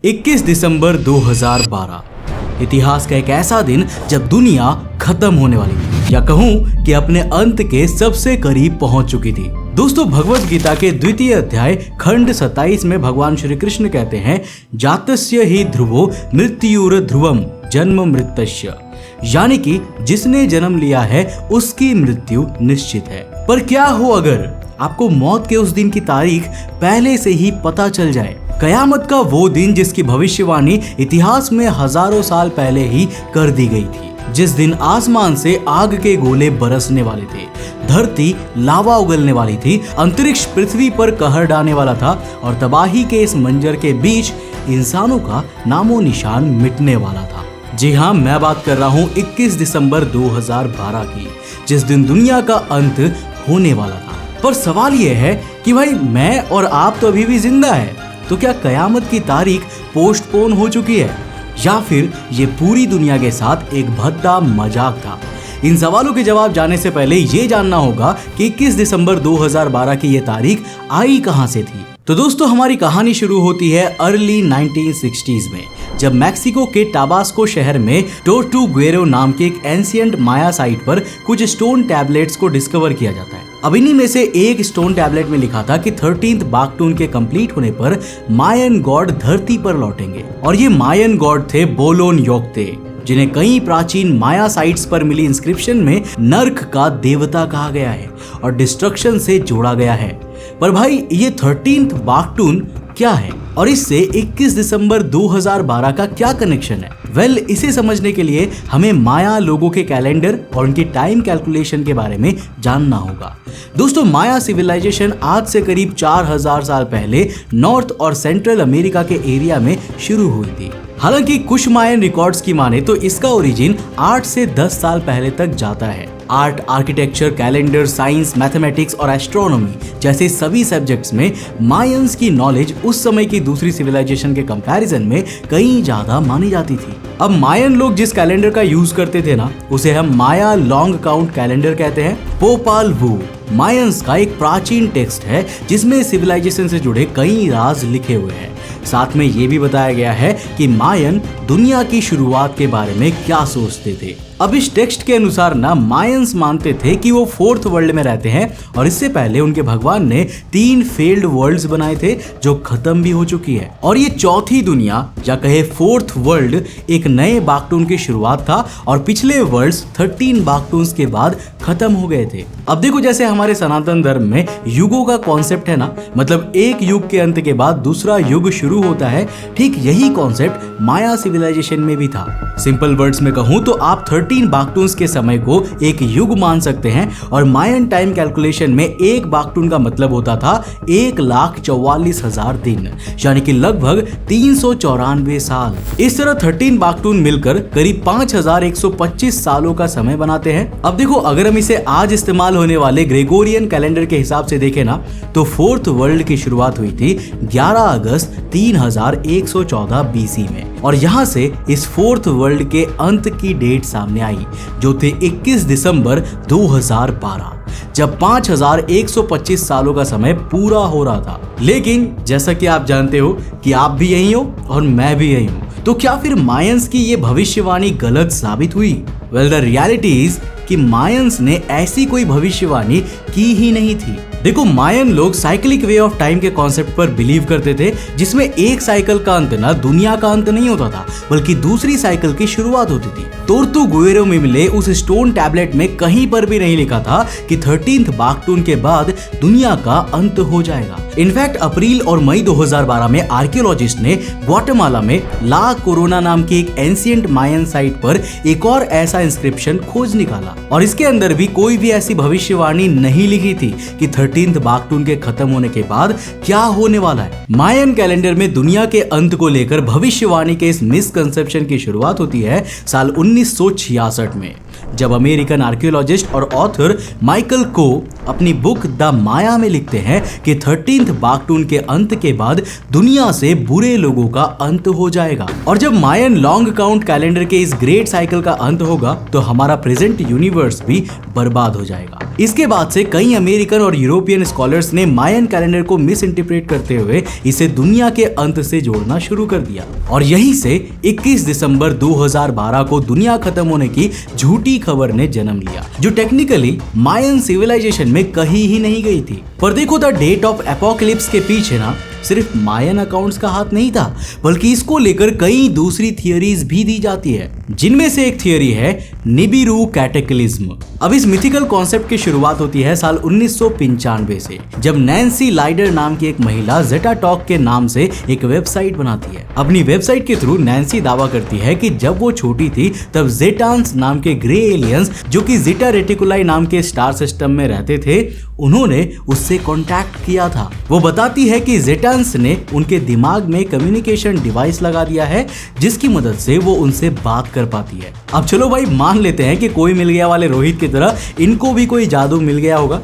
21 दिसंबर 2012 इतिहास का एक ऐसा दिन जब दुनिया खत्म होने वाली थी, या कहूं कि अपने अंत के सबसे करीब पहुंच चुकी थी। दोस्तों, भगवत गीता के द्वितीय अध्याय खंड 27 में भगवान श्री कृष्ण कहते हैं, जातस्य ही ध्रुवो मृत्युर ध्रुवम जन्म मृत्यस्य, यानी कि जिसने जन्म लिया है उसकी मृत्यु निश्चित है। पर क्या हो अगर आपको मौत के उस दिन की तारीख पहले से ही पता चल जाए? कयामत का वो दिन जिसकी भविष्यवाणी इतिहास में हजारों साल पहले ही कर दी गई थी, जिस दिन आसमान से आग के गोले बरसने वाले थे, धरती लावा उगलने वाली थी, अंतरिक्ष पृथ्वी पर कहर डालने वाला था और तबाही के इस मंजर के बीच इंसानों का नामो निशान मिटने वाला था। जी हाँ, मैं बात कर रहा हूँ 21 दिसंबर 2012 की, जिस दिन दुनिया का अंत होने वाला था। पर सवाल यह है कि भाई मैं और आप तो अभी भी जिंदा है, तो क्या कयामत की तारीख पोस्टपोन हो चुकी है या फिर ये पूरी दुनिया के साथ एक भद्दा मजाक था? इन सवालों के जवाब जानने से पहले ये जानना होगा कि 21 दिसंबर 2012 की ये तारीख आई कहां से थी। तो दोस्तों, हमारी कहानी शुरू होती है अर्ली 1960s में, जब मैक्सिको के टाबास्को शहर में टोर्टुगुएरो नाम के एक एंशिएंट माया साइट पर कुछ स्टोन टैबलेट्स को डिस्कवर किया जाता है। अब इन्हीं में से एक स्टोन टैबलेट में लिखा था कि 13th बागटून के कंप्लीट होने पर मायन गॉड धरती पर लौटेंगे, और ये मायन गॉड थे बोलोन योक्ते, जिन्हें कई प्राचीन माया साइट्स पर मिली इंस्क्रिप्शन में नर्क का देवता कहा गया है और डिस्ट्रक्शन से जोड़ा गया है। पर भाई, ये 13th बागटून क्या है और इससे 21 दिसंबर 2012 का क्या कनेक्शन है? वेल, इसे समझने के लिए हमें माया लोगों के कैलेंडर और उनकी टाइम कैलकुलेशन के बारे में जानना होगा। दोस्तों, माया सिविलाइजेशन आज से करीब 4000 साल पहले नॉर्थ और सेंट्रल अमेरिका के एरिया में शुरू हुई थी। हालांकि कुछ मायन रिकॉर्ड्स की माने तो इसका ओरिजिन 8 से 10 साल पहले तक जाता है। Art, architecture, calendar, science, mathematics और एस्ट्रोनॉमी जैसे सभी सब्जेक्ट्स में मायंस की नॉलेज उस समय की दूसरी सिविलाइजेशन के कंपैरिजन में कहीं ज्यादा मानी जाती थी। अब मायन लोग जिस कैलेंडर का यूज करते थे ना, उसे हम माया लॉन्ग काउंट कैलेंडर कहते हैं। पोपाल वू मायंस का एक प्राचीन टेक्स्ट है जिसमें सिविलाइजेशन से जुड़े कई राज लिखे हुए हैं। साथ में ये भी बताया गया है कि मायन दुनिया की शुरुआत के बारे में क्या सोचते थे। अब इस टेक्स्ट के अनुसार ना, मायंस मानते थे कि वो 4th वर्ल्ड में रहते हैं और इससे पहले उनके भगवान ने 3 फेल्ड वर्ल्ड्स बनाए थे जो खत्म भी हो चुकी है, और ये चौथी दुनिया या कहे 4th वर्ल्ड एक नए बागटून की शुरुआत था और पिछले वर्ल्ड्स 13 बागटून्स के बाद खत्म हो गए थे। अब देखो, जैसे हमारे सनातन धर्म में युगों का कॉन्सेप्ट है ना, मतलब एक युग के अंत के बाद दूसरा युग शुरू होता है, ठीक यही कॉन्सेप्ट माया सिविलाइजेशन में भी था। सिंपल वर्ड्स में कहूं तो आप 13 बागटून्स के समय को एक युग मान सकते हैं, और मायन टाइम कैलकुलेशन में एक बागटून का मतलब होता था 1,44,000 दिन, यानी कि लगभग 394 साल। इस तरह 13 बागटून मिलकर करीब 5,125 सालों का समय बनाते हैं। अब देखो, अगर हम इसे आज इस्तेमाल होने वाले ग्रेगोरियन कैलेंडर के हिसाब से देखें ना, तो 4th वर्ल्ड की शुरुआत हुई थी 11 अगस्त 3114 BC में, और यहाँ से इस 4th वर्ल्ड के अंत की डेट सामने आई, जो थे 21 दिसंबर 2012, जब 5,125 सालों का समय पूरा हो रहा था। लेकिन जैसा कि आप जानते हो कि आप भी यही हो और मैं भी यही हूँ, तो क्या फिर मायंस की ये भविष्यवाणी गलत साबित हुई? वेल, द रियलिटी इज कि मायंस ने ऐसी कोई भविष्यवाणी की ही नहीं थी। देखो, मायन लोग साइक्लिक वे ऑफ टाइम के कॉन्सेप्ट पर बिलीव करते थे, जिसमें एक साइकिल का अंत ना दुनिया का अंत नहीं होता था, बल्कि दूसरी साइकिल की शुरुआत होती थी। टोर्टुगुएरो में मिले उस स्टोन टैबलेट में कहीं पर भी नहीं लिखा था कि 13th बागटून के बाद दुनिया का अंत हो जाएगा। इनफैक्ट अप्रैल और मई 2012 में आर्कियोलॉजिस्ट ने ग्वाटेमाला में ला कोरोना नाम की एक एंशिएंट मायन साइट पर एक और ऐसा इंस्क्रिप्शन खोज निकाला, और इसके अंदर भी कोई भी ऐसी भविष्यवाणी नहीं लिखी थी कि 13th बागटून के खत्म होने के बाद क्या होने वाला है। मायन कैलेंडर में दुनिया के अंत को लेकर भविष्यवाणी के इस मिसकंसेप्शन की शुरुआत होती है साल 1966 में, जब अमेरिकन आर्कियोलॉजिस्ट और ऑथर माइकल को अपनी बुक द माया में लिखते हैं कि 13th बागटून के अंत के बाद दुनिया से बुरे लोगों का अंत हो जाएगा, और जब मायन लॉन्ग काउंट कैलेंडर के इस ग्रेट साइकिल का अंत होगा तो हमारा प्रेजेंट यूनिवर्स भी बर्बाद हो जाएगा। इसके बाद से कई अमेरिकन और यूरोपियन स्कॉलर्स ने मायन कैलेंडर को मिस इंटरप्रेट करते हुए इसे दुनिया के अंत से जोड़ना शुरू कर दिया और यहीं से 21 दिसंबर 2012 को दुनिया खत्म होने की झूठी खबर ने जन्म लिया, जो टेक्निकली मायन सिविलाइजेशन में कहीं ही नहीं गई थी। पर देखो, द डेट ऑफ एपोकलिप्स के पीछे ना सिर्फ मायन अकाउंट्स का हाथ नहीं था, बल्कि इसको लेकर कई दूसरी थियरीज भी दी जाती है, जिनमें से एक थियरी है निबिरू कैटेक्लिज्म। अब इस मिथिकल कॉन्सेप्ट की शुरुआत होती है साल 1995 से, जब नैन्सी लाइडर नाम की एक महिला जेटा टॉक के नाम से एक वेबसाइट बनाती है। अपनी वेबसाइट के थ्रू नैन्सी दावा करती है कि जब वो छोटी थी तब जेटान्स नाम के ग्रे एलियंस, जो कि जेटा रेटिकुलाई नाम के स्टार सिस्टम में रहते थे, उन्होंने उससे कांटेक्ट किया था। वो बताती है कि जेटान्स ने उनके दिमाग में कम्युनिकेशन डिवाइस लगा दिया है, जिसकी मदद से वो उनसे बात कर पाती है। अब चलो भाई, मान लेते हैं कि कोई मिल गया वाले रोहित की तरह इनको भी कोई जादू मिल गया होगा,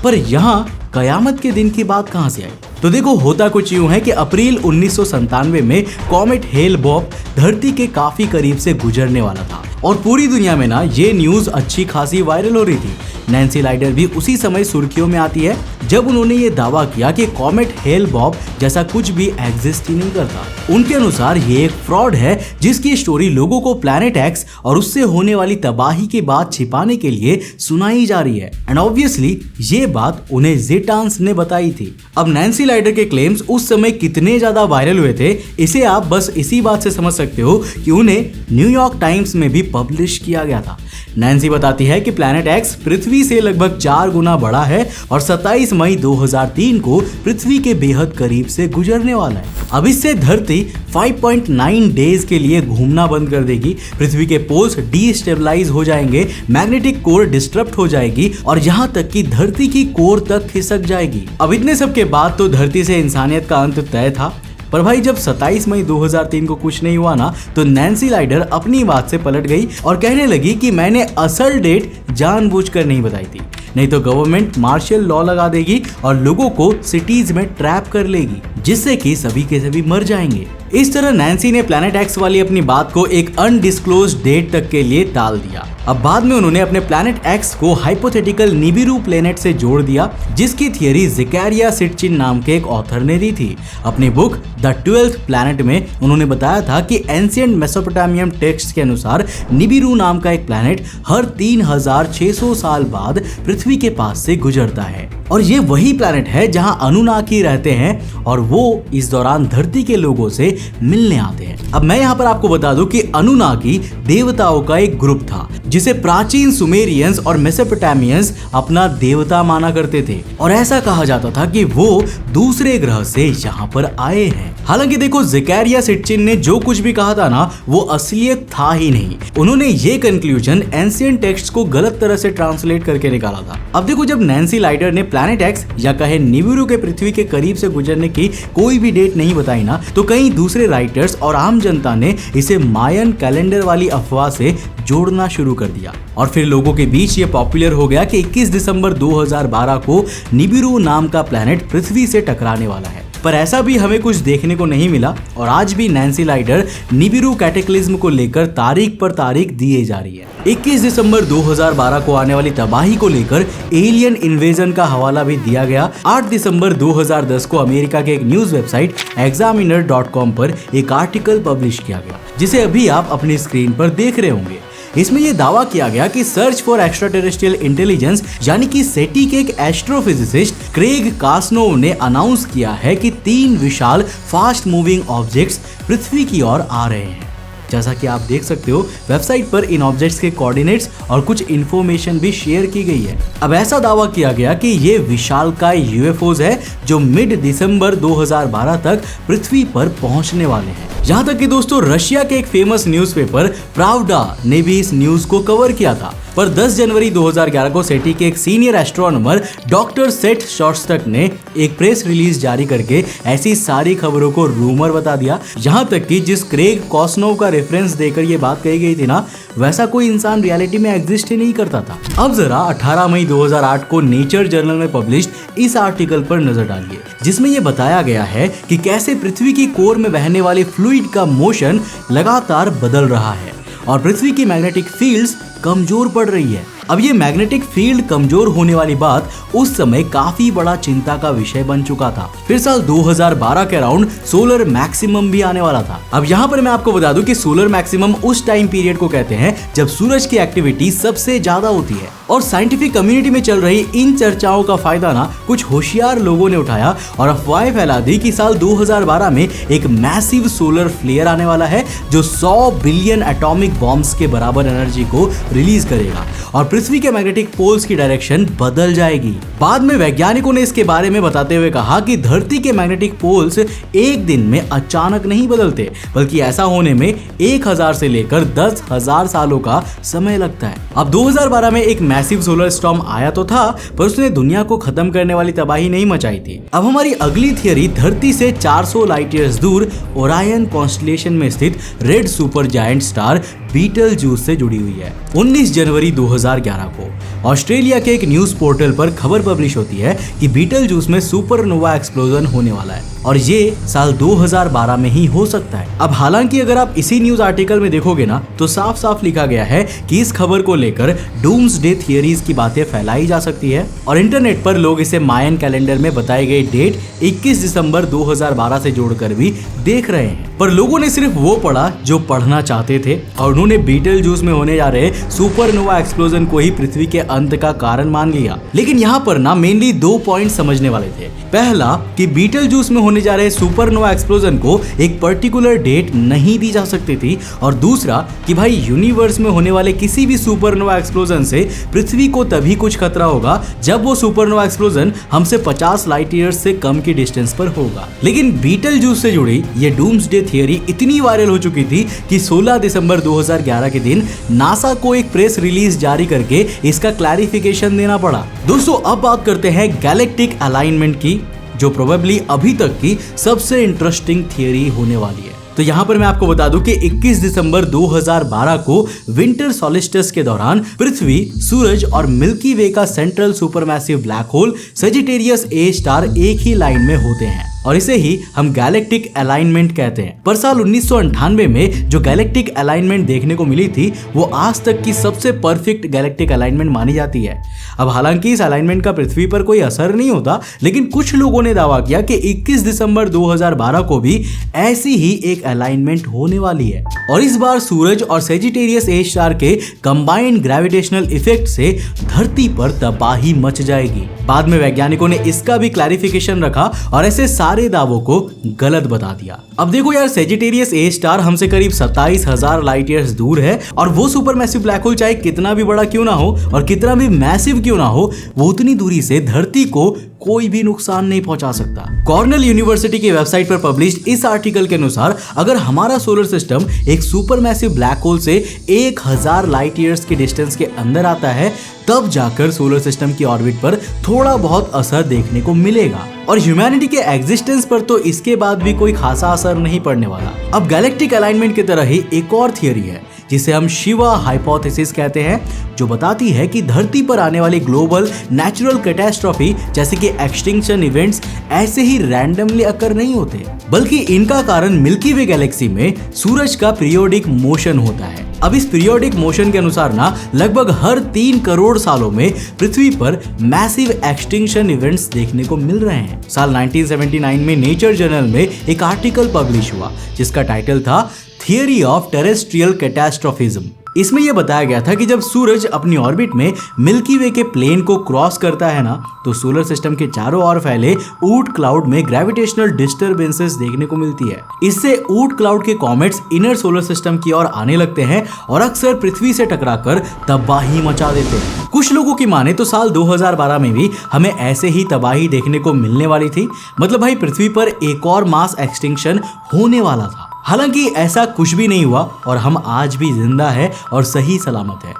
पर यहाँ कयामत के दिन की बात कहां से आई? तो देखो, होता कुछ यूं है कि अप्रैल 1997 में कॉमेट हेल-बोप धरती के काफी करीब से गुजरने वाला था और पूरी दुनिया में ना ये न्यूज अच्छी खासी वायरल हो रही थी। नैन्सी लाइडर भी उसी समय सुर्खियों में आती है जब उन्होंने ये दावा किया कि कॉमेट हेल-बोप जैसा कुछ भी एग्जिस्ट ही नहीं करता। उनके अनुसार ये एक फ्रॉड है जिसकी स्टोरी लोगों को प्लैनेट एक्स और उससे होने वाली तबाही की बात छिपाने के लिए सुनाई जा रही है। एंड ऑब्वियसली ये बात उन्हें जेटान्स ने बताई थी। अब नैन्सी लाइडर के क्लेम्स उस समय कितने ज्यादा वायरल हुए थे, इसे आप बस इसी बात से समझ सकते हो कि उन्हें न्यूयॉर्क टाइम्स में भी पब्लिश किया गया था। नैन्सी बताती है कि प्लैनेट एक्स पृथ्वी से लगभग 4 गुना बड़ा है और 27 मई 2003 को पृथ्वी के बेहद करीब से गुजरने वाला है। अब इससे धरती 5.9 डेज के लिए घूमना बंद कर देगी, पृथ्वी के पोल्स डीस्टेबलाइज हो जाएंगे, मैग्नेटिक कोर डिस्टर्ब हो जाएगी और यहाँ तक कि धरती की कोर तक खिसक जाएगी। अब इतने सब के बाद तो धरती से इंसानियत का अंत तय था। पर भाई, जब 27 मई 2003 को कुछ नहीं हुआ ना, तो नैन्सी लाइडर अपनी बात से पलट गई और कहने लगी कि मैंने असल डेट जानबूझकर नहीं बताई थी, नहीं तो गवर्नमेंट मार्शल लॉ लगा देगी और लोगों को सिटीज में ट्रैप कर लेगी, जिससे कि सभी के सभी मर जाएंगे। इस तरह नैन्सी ने प्लैनेट एक्स वाली अपनी बात को एक अनडिस्क्लोज्ड डेट तक के लिए टाल दिया। अब बाद में उन्होंने अपने प्लैनेट एक्स को हाइपोथेटिकल निबिरू प्लैनेट से जोड़ दिया, जिसकी थियरी ज़ेकरिया सिटचिन नाम के एक ऑथर ने दी थी। अपनी बुक द 12th प्लैनेट में उन्होंने बताया था कि एंशिएंट मेसोपोटामियन टेक्स्ट के अनुसार निबिरू नाम का एक प्लैनेट हर 3600 साल बाद पृथ्वी के पास से गुजरता है और ये वही प्लैनेट है जहां अनुनाकी रहते हैं और वो इस दौरान धरती के लोगों से मिलने आते हैं। अब मैं यहाँ पर आपको बता दूं कि अनुनाकी देवताओं का एक ग्रुप था जिसे प्राचीन सुमेरियंस और मेसोपोटामियंस अपना देवता माना करते थे और ऐसा कहा जाता था कि वो दूसरे ग्रह से यहाँ पर आए हैं। हालांकि देखो, ज़ेकरिया सिटचिन ने जो कुछ भी कहा था ना, वो असलियत था ही नहीं। उन्होंने ये कंक्लूजन एंशिएंट टेक्स्ट को गलत तरह से ट्रांसलेट करके निकाला था। अब देखो, जब नैन्सी लाइडर ने प्लैनेट एक्स या कहे निबिरू के पृथ्वी के करीब से गुजरने की कोई भी डेट नहीं बताई ना, तो कई दूसरे राइटर्स और आम जनता ने इसे मायन कैलेंडर वाली अफवाह से जोड़ना शुरू कर दिया और फिर लोगों के बीच ये पॉपुलर हो गया कि 21 दिसंबर 2012 को निबिरू नाम का प्लैनेट पृथ्वी से टकराने वाला है। पर ऐसा भी हमें कुछ देखने को नहीं मिला और आज भी नैन्सी लाइडर निबिरू कैटेक्लिज्म को लेकर तारीख पर तारीख दिए जा रही है। 21 दिसंबर 2012 को आने वाली तबाही को लेकर एलियन इन्वेजन का हवाला भी दिया गया। 8 दिसंबर 2010 को अमेरिका के एक न्यूज वेबसाइट examiner.com पर एक आर्टिकल पब्लिश किया गया, जिसे अभी आप अपनी स्क्रीन पर देख रहे होंगे। इसमें यह दावा किया गया कि search for extra terrestrial intelligence यानी कि सेटी के एक एस्ट्रोफिजिसिस्ट क्रेग कास्नोव ने अनाउंस किया है कि 3 विशाल फास्ट मूविंग ऑब्जेक्ट्स पृथ्वी की ओर आ रहे हैं। जैसा कि आप देख सकते हो, वेबसाइट पर इन ऑब्जेक्ट्स के कोऑर्डिनेट्स और कुछ इंफॉर्मेशन भी शेयर की गई है। अब ऐसा दावा किया गया कि ये विशालकाय यूएफओज है जो मिड दिसंबर 2012 तक पृथ्वी पर पहुंचने वाले हैं। यहाँ तक कि दोस्तों, रशिया के एक फेमस न्यूज़पेपर प्रावडा ने भी इस न्यूज को कवर किया था। पर 10 जनवरी 2011 को सेटी के एक सीनियर एस्ट्रोनॉमर डॉक्टर सेट शॉस्टक ने एक प्रेस रिलीज जारी करके ऐसी सारी खबरों को रूमर बता दिया। यहाँ तक कि जिस क्रेग कॉस्नोव का रेफरेंस देकर ये बात कही गई थी ना, वैसा कोई इंसान रियलिटी में एग्जिस्ट ही नहीं करता था। अब जरा 18 मई 2008 को नेचर जर्नल में पब्लिश्ड इस आर्टिकल पर नजर डालिए, जिसमें यह बताया गया है कि कैसे पृथ्वी की कोर में बहने वाले फ्लूइड का मोशन लगातार बदल रहा है और पृथ्वी की मैग्नेटिक फील्ड्स कमजोर पड़ रही है। अब ये मैग्नेटिक फील्ड कमजोर होने वाली बात उस समय काफी बड़ा चिंता का विषय बन चुका था। फिर साल 2012 के अराउंड सोलर मैक्सिमम भी आने वाला था। अब यहाँ पर मैं आपको बता दूं कि सोलर मैक्सिमम उस टाइम पीरियड को कहते हैं जब सूरज की एक्टिविटी सबसे ज्यादा होती है। और साइंटिफिक कम्युनिटी में चल रही इन चर्चाओं का फायदा ना कुछ होशियार लोगों ने उठाया और अफवाहें फैला दी कि साल 2012 में एक मैसिव सोलर फ्लेयर आने वाला है जो 100 बिलियन एटॉमिक बॉम्ब्स के बराबर एनर्जी को रिलीज करेगा और पृथ्वी के मैग्नेटिक पोल्स की डायरेक्शन बदल जाएगी। बाद में वैज्ञानिकों ने इसके बारे में बताते हुए कहा कि धरती के मैग्नेटिक पोल्स एक दिन में अचानक नहीं बदलते, बल्कि ऐसा होने में 1000 से लेकर 10,000 सालों का समय लगता है। अब 2012 में एक मैसिव सोलर स्टॉर्म आया तो था, पर उसने दुनिया को खत्म करने वाली तबाही नहीं मचाई थी। अब हमारी अगली थियरी धरती से 400 लाइट ईयर्स दूर ओरायन कॉन्स्टलेशन में स्थित red super giant star Beetlejuice से जुड़ी हुई है। 19 जनवरी 2011 को ऑस्ट्रेलिया के एक न्यूज पोर्टल पर खबर पब्लिश होती है कि बीटलजूस में सुपरनोवा एक्सप्लोजन होने वाला है और ये साल 2012 में ही हो सकता है। अब हालांकि अगर आप इसी न्यूज आर्टिकल में देखोगे ना तो साफ साफ लिखा गया है कि इस खबर को लेकर डूम्सडे थियरीज की बातें फैलाई जा सकती है और इंटरनेट पर लोग इसे मायन कैलेंडर में बताए गए डेट 21 दिसंबर 2012 से जोड़कर भी देख रहे हैं। पर लोगों ने सिर्फ वो पढ़ा जो पढ़ना चाहते थे और उन्होंने बीटलजूस में होने जा रहे सुपरनोवा एक्सप्लोजन को ही पृथ्वी के अंत का कारण मान लिया। लेकिन यहाँ पर ना मेनली 2 पॉइंट समझने वाले थे। पहला कि बीटलजूस में होने जा रहे सुपरनोवा एक्सप्लोजन को एक पर्टिकुलर डेट नहीं दी जा सकती थी और दूसरा कि भाई यूनिवर्स में होने वाले किसी भी सुपरनोवा एक्सप्लोजन से पृथ्वी को तभी कुछ खतरा होगा जब वो सुपरनोवा एक्सप्लोजन हमसे 50 लाइट ईयर्स से कम की डिस्टेंस पर होगा। लेकिन बीटलजूस से जुड़ी ये डूम्सडे थियरी इतनी वायरल हो चुकी थी कि 16 दिसंबर 2011 के दिन नासा को एक प्रेस रिलीज जारी करके इसका क्लैरिफिकेशन देना पड़ा। दोस्तों अब बात करते हैं गैलेक्टिक अलाइनमेंट की, जो प्रोबेबली अभी तक की सबसे इंटरेस्टिंग थियरी होने वाली है। तो यहाँ पर मैं आपको बता दूं कि 21 दिसंबर 2012 को विंटर सॉलिस्टिस के दौरान पृथ्वी, सूरज और मिल्की वे का central supermassive black hole Sagittarius A star एक ही लाइन में होते हैं और इसे ही हम गैलेक्टिक अलाइनमेंट कहते हैं। पर साल 1998 में जो गैलेक्टिक अलाइनमेंट देखने को मिली थी वो आज तक की सबसे परफेक्ट गैलेक्टिक अलाइनमेंट मानी जाती है। अब हालांकि इस अलाइनमेंट का पृथ्वी पर कोई असर नहीं होता, लेकिन कुछ लोगों ने दावा किया कि 21 दिसंबर 2012 को भी ऐसी ही एक अलाइनमेंट होने वाली है और इस बार सूरज और सजिटेरियस ए स्टार के कंबाइंड ग्रेविटेशनल इफेक्ट से धरती पर तबाही मच जाएगी। बाद में वैज्ञानिकों ने इसका भी क्लैरिफिकेशन रखा और ऐसे सारे दावों को गलत बता दिया। अब देखो यार, सजिटेरियस ए स्टार हमसे करीब 27,000 लाइट ईयर्स दूर है और वो सुपरमैसिव ब्लैक होल चाहे कितना भी बड़ा क्यों ना हो और कितना भी मैसिव क्यों ना हो, वो उतनी दूरी से धरती को कोई भी नुकसान नहीं पहुंचा सकता। कॉर्नेल यूनिवर्सिटी की वेबसाइट पर पब्लिश्ड इस आर्टिकल के अनुसार अगर हमारा सोलर सिस्टम एक सुपरमैसिव ब्लैक होल से 1000 लाइट ईयर्स के डिस्टेंस के अंदर आता है, तब जाकर सोलर सिस्टम की ऑर्बिट पर थोड़ा बहुत असर देखने को मिलेगा और ह्यूमैनिटी के एग्जिस्टेंस पर तो इसके बाद भी कोई खासा असर नहीं पड़ने वाला। अब गैलेक्टिक अलाइनमेंट की तरह ही एक और थियरी है जिसे हम शिवा हाइपोथेसिस कहते हैं, जो बताती है कि धरती पर आने वाली ग्लोबल नेचुरल कैटास्ट्रॉफी जैसे कि एक्सटिंक्शन इवेंट्स ऐसे ही रैंडमली अकर नहीं होते, बल्कि इनका कारण मिल्की वे गैलेक्सी में सूरज का पीरियोडिक मोशन होता है। अब इस पीरियोडिक मोशन के अनुसार ना लगभग हर 3 करोड़ सालों में पृथ्वी पर मैसिव एक्सटिंक्शन इवेंट्स देखने को मिल रहे हैं। साल 1979 में नेचर जर्नल में एक आर्टिकल पब्लिश हुआ जिसका टाइटल था थियरी ऑफ टेरेस्ट्रियल कैटास्ट्रोफिज्म। इसमें यह बताया गया था कि जब सूरज अपनी ऑर्बिट में मिल्की वे के प्लेन को क्रॉस करता है ना, तो सोलर सिस्टम के चारों ओर फैले ऊट क्लाउड में ग्रेविटेशनल डिस्टरबेंसेस देखने को मिलती है। इससे ऊट क्लाउड के कॉमेट्स इनर सोलर सिस्टम की ओर आने लगते हैं और अक्सर पृथ्वी से टकराकर तबाही मचा देते हैं। कुछ लोगों की माने तो साल 2012 में भी हमें ऐसे ही तबाही देखने को मिलने वाली थी। मतलब भाई पृथ्वी पर एक और मास एक्सटिंक्शन होने वाला था। हालांकि ऐसा कुछ भी नहीं हुआ और हम आज भी जिंदा है और सही सलामत है।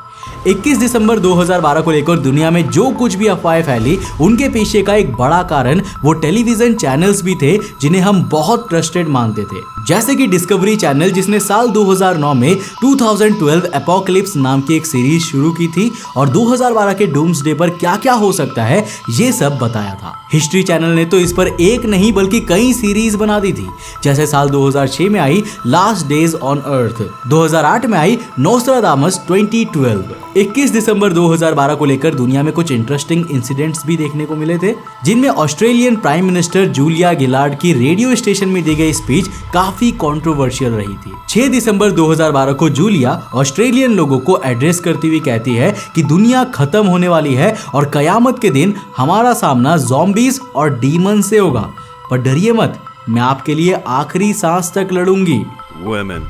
21 दिसंबर 2012 को लेकर दुनिया में जो कुछ भी अफवाहें फैली, उनके पीछे का एक बड़ा कारण वो टेलीविजन चैनल्स भी थे जिन्हें हम बहुत ट्रस्टेड मानते थे। जैसे कि डिस्कवरी चैनल, जिसने साल 2009 में 2012 एपोकलिप्स नाम की एक सीरीज शुरू की थी और 2012 के डूम्सडे पर क्या क्या हो सकता है ये सब बताया था। हिस्ट्री चैनल ने तो इस पर एक नहीं बल्कि कई सीरीज बना दी थी, जैसे साल 2006 में आई लास्ट डेज ऑन अर्थ, 2008 में आई नोस्ट्राडामस 2012। 21 दिसंबर 2012 को लेकर दुनिया में कुछ इंटरेस्टिंग इंसिडेंट्स भी देखने को मिले थे, जिनमें Australian prime minister Julia Gillard की रेडियो स्टेशन में दी गई स्पीच काफी कंट्रोवर्शियल रही थी। 6 दिसंबर 2012 को जूलिया ऑस्ट्रेलियन लोगों को एड्रेस करती हुई कहती है कि दुनिया खत्म होने वाली है और कयामत के दिन हमारा सामना ज़ॉम्बीज और डीमन से होगा, पर डरिए मत, मैं आपके लिए आखिरी सांस तक लड़ूंगी। Women.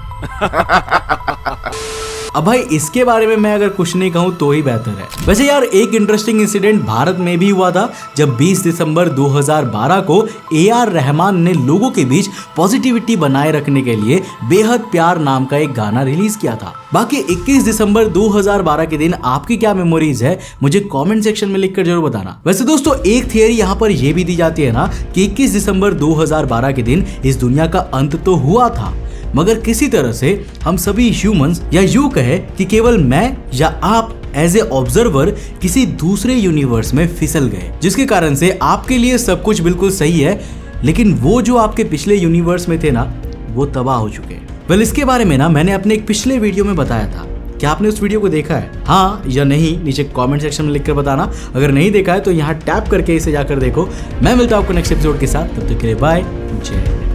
अब भाई इसके बारे में मैं अगर कुछ नहीं कहूँ तो ही बेहतर है। वैसे यार एक इंटरेस्टिंग इंसिडेंट भारत में भी हुआ था, जब 20 दिसंबर 2012 को AR रहमान ने लोगों के बीच पॉजिटिविटी बनाए रखने के लिए बेहद प्यार नाम का एक गाना रिलीज किया था। बाकी 21 दिसंबर 2012 के दिन आपकी क्या मेमोरीज है मुझे कमेंट सेक्शन में लिखकर जरूर बताना। वैसे दोस्तों एक थियरी यहाँ पर यह भी दी जाती है ना कि 21 दिसंबर 2012 के दिन इस दुनिया का अंत तो हुआ था, मगर किसी तरह से हम सभी ह्यूमंस, या यूं कहे कि केवल मैं या आप एज ए ऑब्जर्वर किसी दूसरे यूनिवर्स में फिसल गए, जिसके कारण से आपके लिए सब कुछ बिल्कुल सही है, लेकिन वो जो आपके पिछले यूनिवर्स में थे ना वो तबाह हो चुके हैं। वेल इसके बारे में ना मैंने अपने एक पिछले वीडियो में बताया था। क्या आपने उस वीडियो को देखा है? हाँ या नहीं नीचे कमेंट सेक्शन में लिखकर बताना। अगर नहीं देखा है तो यहाँ टैप करके इसे जाकर देखो। मैं मिलता हूँ आपको नेक्स्ट एपिसोड के साथ, तब तक के लिए बाय, जय हिंद।